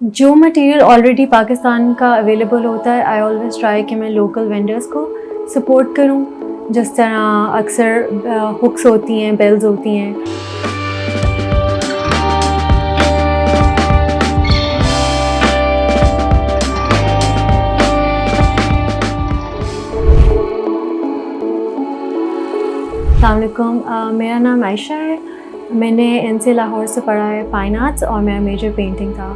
जो material already Pakistan का available होता है, आई ऑलवेज़ ट्राई कि मैं लोकल वेंडर्स को सपोर्ट करूं। जिस तरह अक्सर हुक्स होती हैं, बेल्स होती हैं। अस्सलाम वालेकुम, मेरा नाम आयशा है। मैंने एनसी लाहौर से पढ़ा है फाइन आर्ट्स और मेरा मेजर पेंटिंग था।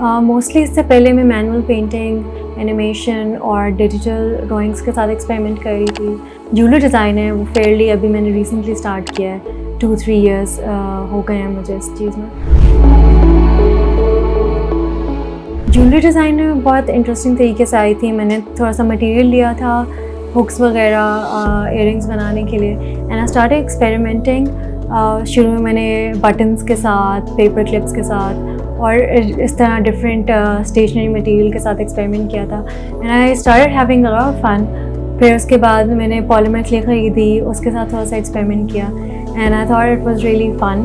मोस्टली इससे पहले मैं मैनुअल पेंटिंग, एनिमेशन और डिजिटल ड्राइंग्स के साथ एक्सपेरिमेंट कर रही थी। ज्वेलरी डिज़ाइन है वो फेयरली अभी मैंने रिसेंटली स्टार्ट किया है। 2-3 ईयर्स हो गए हैं मुझे इस चीज़ में। ज्वेलरी डिज़ाइन में बहुत इंटरेस्टिंग तरीके से आई थी। मैंने थोड़ा सा मटेरियल लिया था हुक्स वगैरह इयररिंग्स बनाने के लिए, एंड आई स्टार्टेड एक्सपेरिमेंटिंग। शुरू में मैंने बटन्स के साथ, पेपर क्लिप्स के साथ और इस तरह डिफरेंट स्टेशनरी मटेरियल के साथ एक्सपेरिमेंट किया था, and I started having a lot of fun. फिर उसके बाद मैंने पॉलीमर क्ले ख़रीदी, उसके साथ थोड़ा सा एक्सपेरिमेंट किया, and I thought it was really फ़न।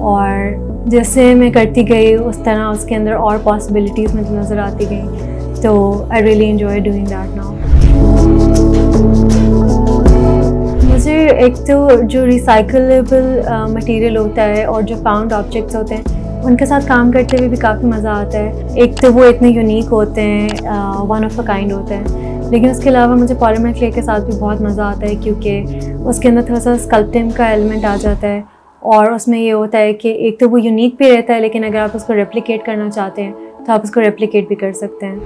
और जैसे मैं करती गई उस तरह उसके अंदर और पॉसिबिलिटीज़ मुझे नज़र आती गई, तो I really enjoy doing that now. मुझे एक तो जो रिसाइकलेबल मटेरियल होता है और जो फाउंड ऑब्जेक्ट्स होते हैं उनके साथ काम करते हुए भी काफ़ी मज़ा आता है। एक तो वो इतने यूनिक होते हैं, वन ऑफ अ काइंड होते हैं, लेकिन उसके अलावा मुझे पॉलीमर क्ले के साथ भी बहुत मज़ा आता है क्योंकि उसके अंदर थोड़ा सा स्कल्पटिंग का एलिमेंट आ जाता है। और उसमें ये होता है कि एक तो वो यूनिक भी रहता है, लेकिन अगर आप उसको रेप्लिकेट करना चाहते हैं तो आप उसको रेप्लिकेट भी कर सकते हैं।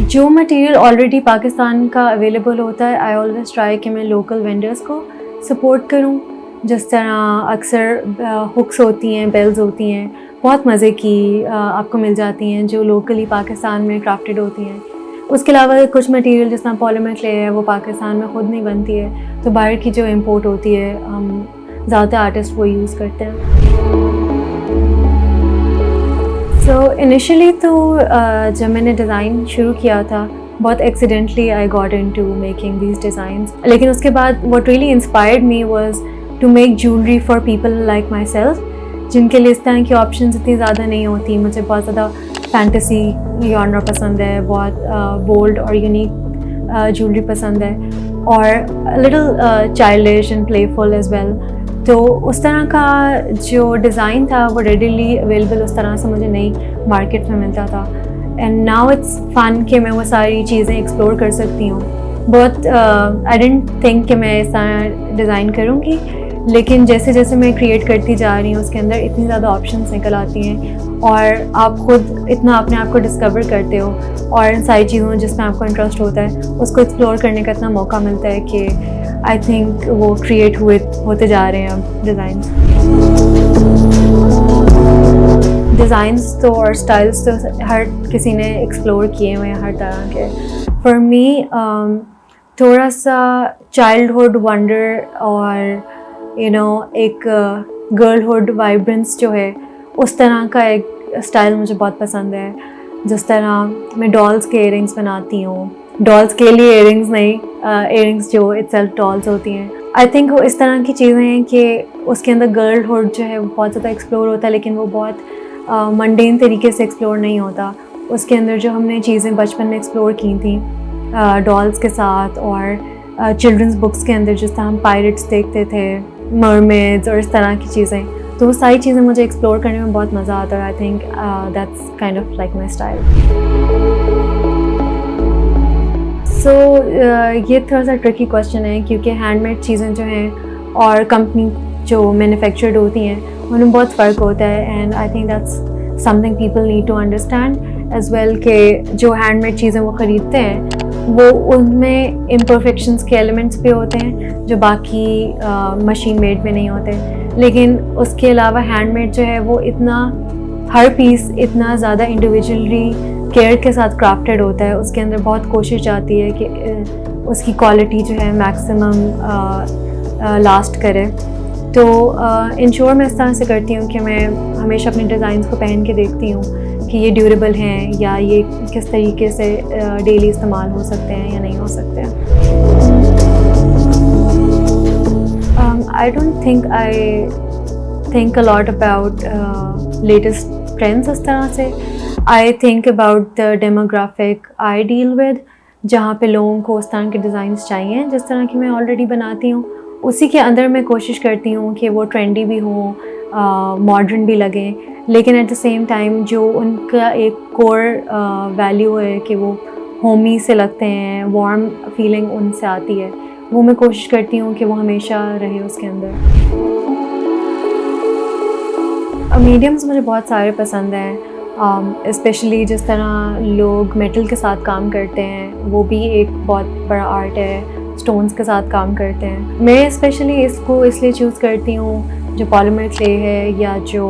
जो मटेरियल ऑलरेडी पाकिस्तान का अवेलेबल होता है, आई ऑलवेज़ ट्राई कि मैं लोकल वेंडर्स को सपोर्ट करूं। जिस तरह अक्सर हुक्स होती हैं, बेल्स होती हैं, बहुत मज़े की आपको मिल जाती हैं जो लोकली पाकिस्तान में क्राफ्टेड होती हैं। उसके अलावा कुछ मटेरियल जिस तरह पॉलीमर क्ले है वो पाकिस्तान में ख़ुद नहीं बनती है, तो बाहर की जो इम्पोर्ट होती है हम ज़्यादातर आर्टिस्ट वो यूज़ करते हैं। सो इनिशियली तो जब मैंने डिज़ाइन शुरू किया था, बहुत accidentally I got into making these designs, लेकिन उसके बाद what really inspired me was to make jewellery for people like myself, जिनके लिए इस तरह की ऑप्शंस इतनी ज़्यादा नहीं होती। मुझे बहुत ज़्यादा फैंटेसी जॉनर पसंद है, बहुत बोल्ड और यूनिक ज्वेलरी पसंद है, और little childish and playful as well. तो उस तरह का जो डिज़ाइन था वो रेडीली अवेलेबल उस तरह से मुझे नहीं मार्केट में मिलता था, एंड नाउ इट्स फ़न कि मैं वो सारी चीज़ें एक्सप्लोर कर सकती हूँ। बहुत आई डिडंट थिंक कि मैं इस तरह डिज़ाइन करूँगी, लेकिन जैसे जैसे मैं क्रिएट करती जा रही हूँ उसके अंदर इतनी ज़्यादा ऑप्शंस निकल आती हैं और आप खुद इतना अपने आप को डिस्कवर करते हो, और इन सारी चीज़ों जिसमें आपको इंटरेस्ट होता है उसको एक्सप्लोर करने का इतना मौका मिलता है कि आई थिंक वो क्रिएट होते जा रहे हैं अब डिज़ाइंस तो और स्टाइल्स तो हर किसी ने एक्सप्लोर किए हुए हैं हर तरह के। फॉर मी थोड़ा सा चाइल्डहुड वंडर और एक गर्लहुड वाइब्रेंस जो है उस तरह का एक स्टाइल मुझे बहुत पसंद है। जिस तरह मैं डॉल्स के इयररिंग्स बनाती हूँ, डॉल्स के लिए इयररिंग्स नहीं, इयररिंग्स जो इटसेल्फ डॉल्स होती हैं। आई थिंक वो इस तरह की चीज़ें हैं कि उसके अंदर गर्लहुड जो है वो बहुत ज़्यादा एक्सप्लोर होता है, लेकिन वो बहुत मंडेन तरीके से एक्सप्लोर नहीं होता। उसके अंदर जो हमने चीज़ें बचपन में एक्सप्लोर की थी डॉल्स के साथ, और चिल्ड्रंस बुक्स के अंदर जिस तरह हम पायरेट्स देखते थे, मरमेड्स और इस तरह की चीज़ें, तो वो सारी चीज़ें मुझे एक्सप्लोर करने में बहुत मज़ा आता है। I think that's kind of like my style. So ये थोड़ा सा ट्रिकी क्वेश्चन है क्योंकि हैंडमेड चीज़ें जो हैं और कंपनी जो मैन्युफैक्चर्ड होती हैं उनमें बहुत फ़र्क होता है, and I think that's something people need to understand as well कि जो हैंडमेड चीज़ें वो ख़रीदते हैं वो उनमें इम्परफेक्शंस के एलिमेंट्स भी होते हैं जो बाकी मशीन मेड में नहीं होते, लेकिन उसके अलावा हैंडमेड जो है वो इतना हर पीस इतना ज़्यादा इंडिविजुअली केयर के साथ क्राफ्टेड होता है। उसके अंदर बहुत कोशिश जाती है कि उसकी क्वालिटी जो है मैक्सिमम लास्ट करे। तो इंश्योर मैं इस तरह से करती हूँ कि मैं हमेशा अपने डिज़ाइंस को पहन के देखती हूँ कि ये ड्यूरेबल हैं या ये किस तरीके से डेली इस्तेमाल हो सकते हैं या नहीं हो सकते हैं। I don't think I think a lot about latest trends उस तरह से। I think about the demographic I deal with, जहाँ पे लोगों को उस तरह के डिज़ाइंस चाहिए जिस तरह की मैं ऑलरेडी बनाती हूँ। उसी के अंदर मैं कोशिश करती हूँ कि वो ट्रेंडी भी हों, मॉडर्न भी लगें, लेकिन एट द सेम टाइम जो उनका एक कोर वैल्यू है कि वो होमी से लगते हैं, वार्म फीलिंग उनसे आती है, वो मैं कोशिश करती हूँ कि वो हमेशा रहे उसके अंदर। मीडियम्स मुझे बहुत सारे पसंद हैं, स्पेशली जिस तरह लोग मेटल के साथ काम करते हैं, वो भी एक बहुत बड़ा आर्ट है। स्टोन्स के साथ काम करते हैं। मैं स्पेशली इसको इसलिए चूज़ करती हूँ जो पॉलीमर क्ले है या जो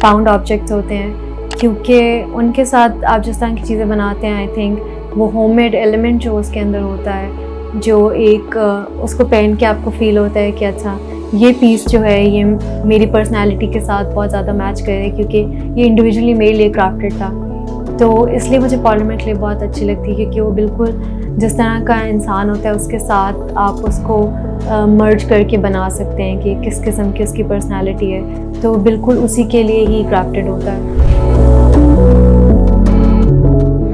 पाउंड ऑब्जेक्ट्स होते हैं, क्योंकि उनके साथ आप जिस तरह की चीज़ें बनाते हैं, आई थिंक वो होममेड एलिमेंट जो उसके अंदर होता है, जो एक उसको पहन के आपको फील होता है कि अच्छा ये पीस जो है ये मेरी पर्सनालिटी के साथ बहुत ज़्यादा मैच करे, क्योंकि ये इंडिविजुअली मेरे लिए क्राफ्टेड था। तो इसलिए मुझे पॉलीमर क्ले बहुत अच्छी लगती है, क्योंकि वो बिल्कुल जिस तरह का इंसान होता है उसके साथ आप उसको मर्ज करके बना सकते हैं कि किस किस्म की उसकी पर्सनालिटी है, तो बिल्कुल उसी के लिए ही क्राफ्टेड होता है।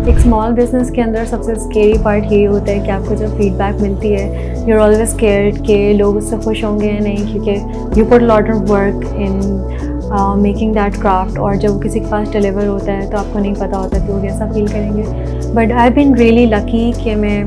एक स्मॉल बिजनेस के अंदर सबसे स्केरी पार्ट यही होता है कि आपको जब फीडबैक मिलती है, यू आर ऑलवेज स्केयर्ड कि लोग उससे खुश होंगे या नहीं, क्योंकि you put lot of work in making that craft, और जब किसी के पास डिलीवर होता है तो आपको नहीं पता होता कि वो कैसा फील करेंगे। But I been really lucky कि मैं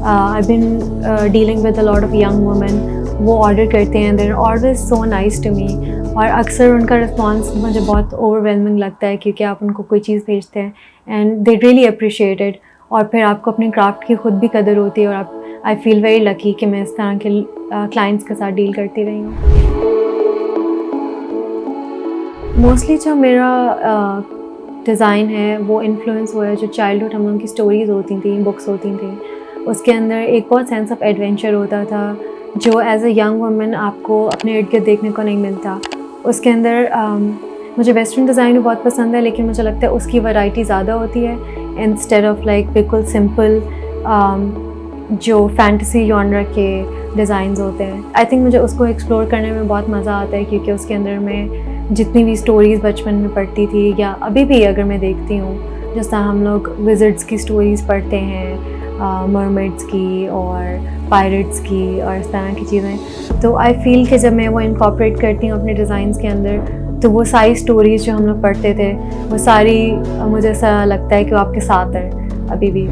I been dealing with a lot of young women. वो ऑर्डर करते हैं, they are always so nice to me, और अक्सर उनका रिस्पॉन्स मुझे बहुत ओवरवेलमिंग लगता है, क्योंकि आप उनको कोई चीज़ भेजते हैं एंड दे रियली अप्रिशिएटेड, और फिर आपको अपने क्राफ्ट की खुद भी कदर होती है, और आप आई फील वेरी लकी कि मैं इस तरह के क्लाइंट्स के साथ डील करती रही हूँ। मोस्टली जो मेरा डिज़ाइन है वो इन्फ्लुएंस हुआ है जो चाइल्डहुड हम लोगों की स्टोरीज़ होती थी, बुक्स होती थी, उसके अंदर एक बहुत सेंस ऑफ एडवेंचर होता था जो एज अ यंग वुमन आपको अपने इर्द गिर्द देखने को नहीं मिलता। उसके अंदर मुझे वेस्टर्न डिज़ाइन भी बहुत पसंद है, लेकिन मुझे लगता है उसकी वैरायटी ज़्यादा होती है इंस्टेड ऑफ लाइक बिल्कुल सिंपल जो फैंटेसी जॉनर के डिज़ाइंस होते हैं। आई थिंक मुझे उसको एक्सप्लोर करने में बहुत मज़ा आता है, क्योंकि उसके अंदर मैं जितनी भी स्टोरीज़ बचपन में पढ़ती थी या अभी भी अगर मैं देखती हूँ, जिस तरह हम लोग विज़र्ड्स की स्टोरीज़ पढ़ते हैं, मरमेड्स की और पायरेट्स की और इस तरह की चीज़ें, तो आई फील कि जब मैं वो इनकॉर्पोरेट करती हूँ अपने डिज़ाइंस के अंदर, तो वो सारी स्टोरीज़ जो हम लोग पढ़ते थे वो सारी मुझे ऐसा लगता है कि वो आपके साथ है अभी भी।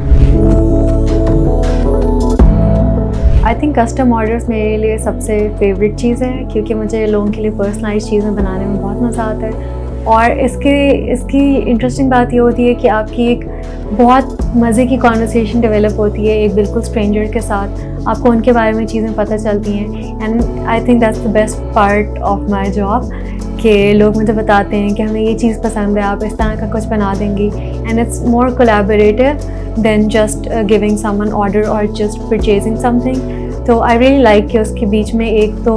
आई थिंक कस्टम ऑर्डर्स मेरे लिए सबसे फेवरेट चीज़ है, क्योंकि मुझे लोगों के लिए पर्सनलाइज चीज़ें बनाने में बहुत मज़ा आता है, और इसकी इंटरेस्टिंग बात ये होती है कि आपकी एक बहुत मज़े की कॉन्वर्सेशन डेवलप होती है एक बिल्कुल स्ट्रेंजर के साथ, आपको उनके बारे में चीज़ें पता चलती हैं, and I think that's the best part of my job कि लोग मुझे बताते हैं कि हमें ये चीज़ पसंद है, आप इस तरह का कुछ बना देंगी, and it's more collaborative than just giving someone order और जस्ट परचेजिंग समथिंग। तो आई रियली लाइक कि उसके बीच में एक तो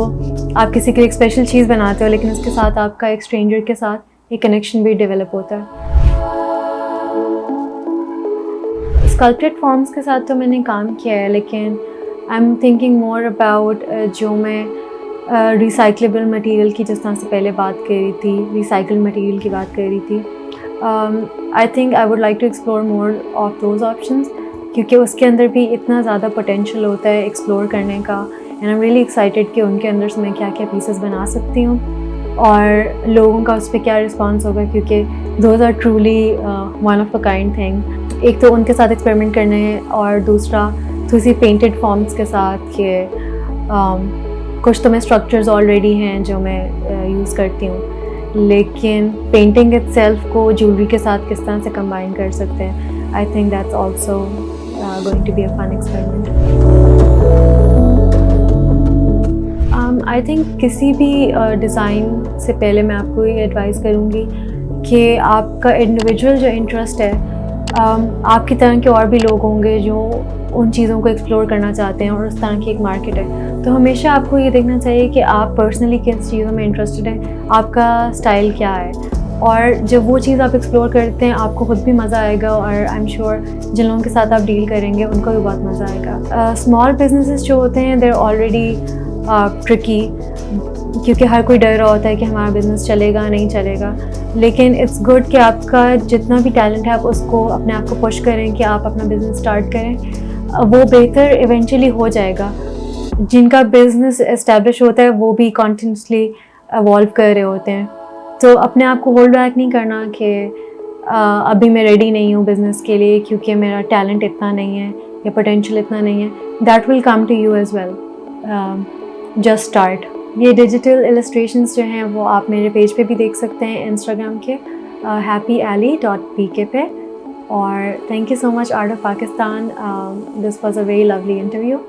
आप किसी के लिए एक स्पेशल चीज़ बनाते हो, लेकिन उसके साथ आपका एक स्ट्रेंजर के साथ एक कनेक्शन भी डेवलप होता है। स्कल्प्टेड फॉर्म्स के साथ तो मैंने काम किया है, लेकिन I am thinking more about जो मैं रिसाइक्लेबल मटेरियल की जिस तरह से पहले बात करी थी, रिसाइकल मटेरियल की बात करी थी, I think I would like to explore more of those options, क्योंकि उसके अंदर भी इतना ज़्यादा पोटेंशियल होता है एक्सप्लोर करने का, and I am really excited कि उनके अंदर से मैं क्या क्या पीसेस बना सकती हूँ और लोगों का उस पर क्या रिस्पॉन्स होगा, क्योंकि those are truly one of a kind thing. एक तो उनके साथ एक्सपेरिमेंट करने, और दूसरा थोड़ी पेंटेड फॉर्म्स के साथ कि कुछ तो मैं स्ट्रक्चर्स ऑलरेडी हैं जो मैं यूज़ करती हूँ, लेकिन पेंटिंग इटसेल्फ को ज्वेलरी के साथ किस तरह से कंबाइन कर सकते हैं, I think that's also going to be a fun experiment. I think किसी भी डिज़ाइन से पहले मैं आपको ये एडवाइस करूँगी कि आपका इंडिविजुअल जो इंटरेस्ट है, आपकी तरह के और भी लोग होंगे जो उन चीज़ों को एक्सप्लोर करना चाहते हैं, और उस तरह की एक मार्केट है, तो हमेशा आपको ये देखना चाहिए कि आप पर्सनली किस चीज़ों में इंटरेस्टेड हैं, आपका स्टाइल क्या है, और जब वो चीज़ आप एक्सप्लोर करते हैं आपको खुद भी मज़ा आएगा, और आई एम श्योर जिन लोगों के साथ आप डील करेंगे उनको भी बहुत मज़ा आएगा। स्मॉल बिजनेसेस जो होते हैं दे आर ऑलरेडी ट्रिकी, क्योंकि हर कोई डर रहा होता है कि हमारा बिज़नेस चलेगा नहीं चलेगा, लेकिन इट्स गुड कि आपका जितना भी टैलेंट है आप उसको अपने आप को पुश करें कि आप अपना बिज़नेस स्टार्ट करें, वो बेहतर इवेंचुअली हो जाएगा। जिनका बिज़नेस एस्टैब्लिश होता है वो भी कॉन्टिन्यूसली एवॉल्व कर रहे होते हैं, तो अपने आप को होल्ड बैक नहीं करना कि अभी मैं रेडी नहीं हूँ बिज़नेस के लिए क्योंकि मेरा टैलेंट इतना नहीं है या पोटेंशियल इतना नहीं है। That will come to you as well, just start. ये डिजिटल इलस्ट्रेशंस जो हैं वो आप मेरे पेज पे भी देख सकते हैं इंस्टाग्राम के happyally.pk पे। और thank you so much art of Pakistan, this was a very lovely interview.